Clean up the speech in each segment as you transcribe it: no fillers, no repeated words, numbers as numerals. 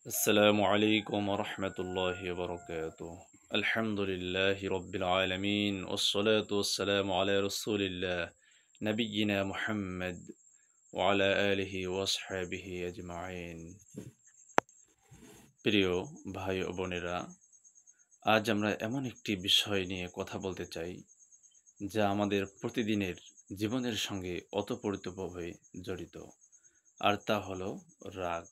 السلام عليكم ورحمة الله وبركاته. الحمد لله رب العالمين والصلاة والسلام على رسول الله نبينا محمد وعلى آله وصحبه أجمعين. প্রিয় ভাই ও বোনেরা, আজ আমরা এমন একটি বিষয় নিয়ে কথা বলতে চাই যা আমাদের প্রতিদিনের জীবনের সঙ্গে ওতপ্রোতভাবে জড়িত, আর তা হলো রাগ।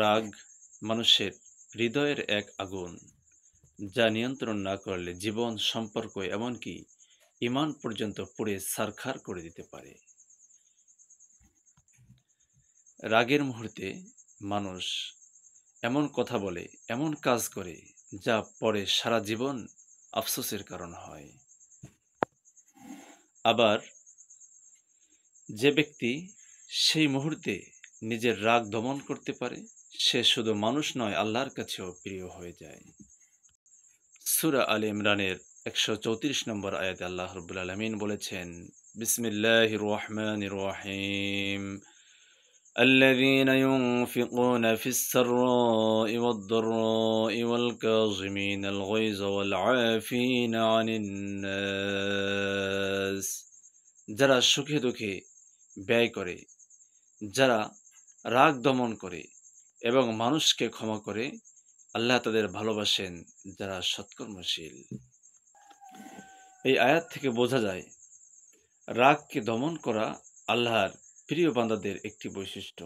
রাগ মানুষের হৃদয়ের এক আগুন, যা নিয়ন্ত্রণ না করলে জীবন, সম্পর্ক, এমনকি ঈমান পর্যন্ত পুড়ে ছারখার করে দিতে পারে। রাগের মুহূর্তে মানুষ এমন কথা বলে, এমন কাজ করে, যা পরে সারা জীবন আফসোসের কারণ হয়। আবার যে ব্যক্তি সেই মুহূর্তে নিজের রাগ দমন করতে পারে, সে শুধু মানুষ নয়, আল্লাহর কাছেও প্রিয় হয়ে যায়। সূরা আলে ইমরানের 134 নম্বর আয়াতে আল্লাহ রাব্বুল আলামিন বলেছেন, বিসমিল্লাহির রহমানির রহিম, الذين ينفقون في السراء والضراء والكاظمين الغيظ والعافين عن الناس। যারা সুখে দুঃখে ব্যয় করে, যারা রাগ দমন করে এবং মানুষকে ক্ষমা করে, আল্লাহ তাদের ভালোবাসেন যারা সৎকর্মশীল। এই আয়াত থেকে বোঝা যায়, রাগকে দমন করা আল্লাহর প্রিয় বান্দাদের একটি বৈশিষ্ট্য।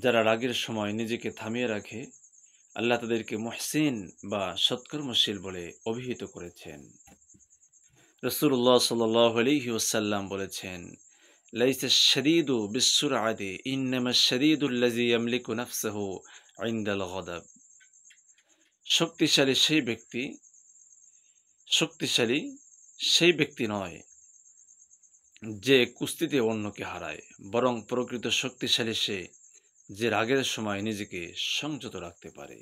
যারা রাগের সময় নিজেকে থামিয়ে রাখে, আল্লাহ তাদেরকে মুহসিন বা সৎকর্মশীল বলে অভিহিত করেছেন। রাসূলুল্লাহ সাল্লাল্লাহু আলাইহি ওয়াসাল্লাম বলেছেন, লাইসা শাদীদু বিসসুরআতি ইন্নামা শাদীদুল্লাযী ইয়ামলিকু নাফসাহু ইনদাল গাদাব। শক্তিশালী সেই ব্যক্তি নয় যে কুস্তিতে অন্যকে হারায়, বরং প্রকৃত শক্তিশালী সে যে রাগের সময় নিজেকে সংযত রাখতে পারে।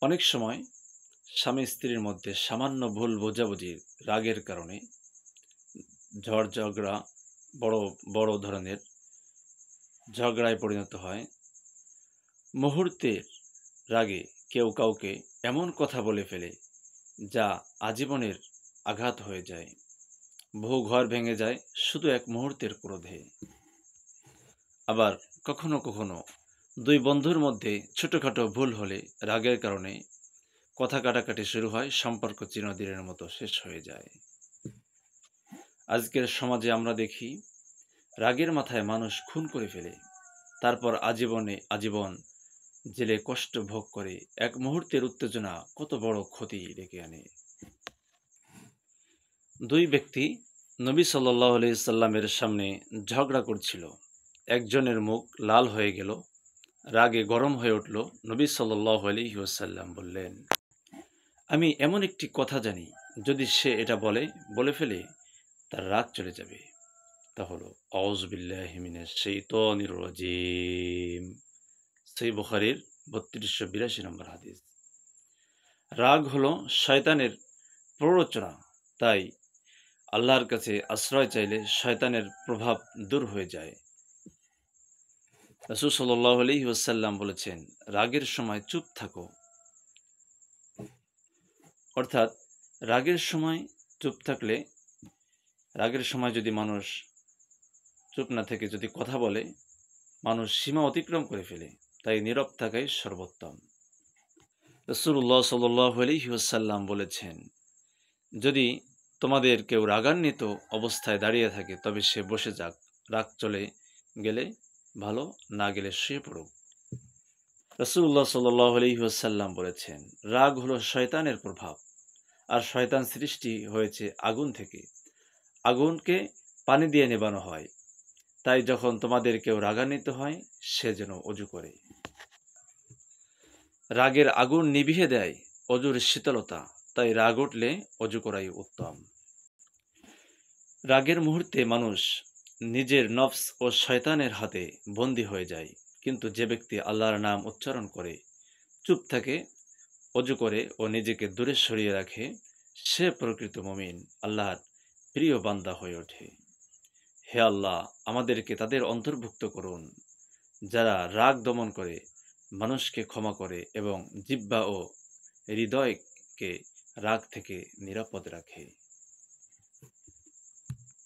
অনেক সময় স্বামী স্ত্রীর মধ্যে সামান্য ভুল বোঝাবুঝির রাগের কারণে ঝড় ঝগড়া বড় বড় ধরনের ঝগড়ায় পরিণত হয়। মুহূর্তের রাগে কেউ কাউকে এমন কথা বলে ফেলে যা আজীবনের আঘাত হয়ে যায়। বহু ঘর ভেঙে যায় শুধু এক মুহূর্তের ক্রোধে। আবার কখনো কখনো দুই বন্ধুর মধ্যে ছোটখাটো ভুল হলে রাগের কারণে কথা কাটাকাটি শুরু হয়, সম্পর্ক চিরদিনের মতো শেষ হয়ে যায়। আজকের সমাজে আমরা দেখি, রাগের মাথায় মানুষ খুন করে ফেলে, তারপর আজীবন জেলে কষ্ট ভোগ করে। এক মুহূর্তের উত্তেজনা কত বড় ক্ষতি ডেকে আনে। দুই ব্যক্তি নবী সাল্লাল্লাহু আলাইহি সাল্লামের সামনে ঝগড়া করছিল। একজনের মুখ লাল হয়ে গেল, রাগে গরম হয়ে উঠল। নবী সাল্লাল্লাহু আলাইহি ওয়াসাল্লাম বললেন, আমি এমন একটি কথা জানি, যদি সে এটা বলে ফেলে তার রাগ চলে যাবে। তা হলো আউযু বিল্লাহি মিনাশ শাইতানির রাজীম। সহিহ বুখারীর 3282 নম্বর হাদিস। রাগ হলো শয়তানের প্ররোচনা, তাই আল্লাহর কাছে আশ্রয় চাইলে শয়তানের প্রভাব দূর হয়ে যায়। রাসূল সাল্লাল্লাহু আলাইহি ওয়াসাল্লাম বলেছেন, রাগের সময় চুপ থাকো। অর্থাৎ রাগের সময় চুপ থাকলে, রাগের সময় যদি মানুষ চুপ না থেকে যদি কথা বলে, মানুষ সীমা অতিক্রম করে ফেলে। তাই নীরব থাকাই সর্বোত্তম। রাসূলুল্লাহ সাল্লাল্লাহু আলাইহি ওয়াসাল্লাম বলেছেন, যদি তোমাদের কেউ রাগান্বিত অবস্থায় দাঁড়িয়ে থাকে, তবে সে বসে যাক। রাগ চলে গেলে ভালো, না গেলে শুয়ে পড়ুক। রাসূলুল্লাহ সাল্লাল্লাহু আলাইহি ওয়াসাল্লাম বলেছেন, রাগ হলো শয়তানের প্রভাব, আর শয়তান সৃষ্টি হয়েছে আগুন থেকে। আগুনকে পানি দিয়ে নেভানো হয়। তাই যখন তোমাদের কেউ রাগান্বিত হয়, সে যেন অজু করে। রাগের আগুন নিভিয়ে দেয় অজুর শীতলতা, তাই রাগ উঠলে অজু করাই উত্তম। রাগের মুহূর্তে মানুষ নিজের নফস ও শয়তানের হাতে বন্দী হয়ে যায়। কিন্তু যে ব্যক্তি আল্লাহর নাম উচ্চারণ করে, চুপ থাকে, অজু করে ও নিজেকে দূরে সরিয়ে রাখে, সে প্রকৃত মুমিন, আল্লাহর প্রিয় বান্দা হয়ে ওঠে। হে আল্লাহ, আমাদেরকে তাদের অন্তর্ভুক্ত করুন যারা রাগ দমন করে, মানুষকে ক্ষমা করে এবং জিহ্বা ও হৃদয়কে রাগ থেকে নিরাপদ রাখে।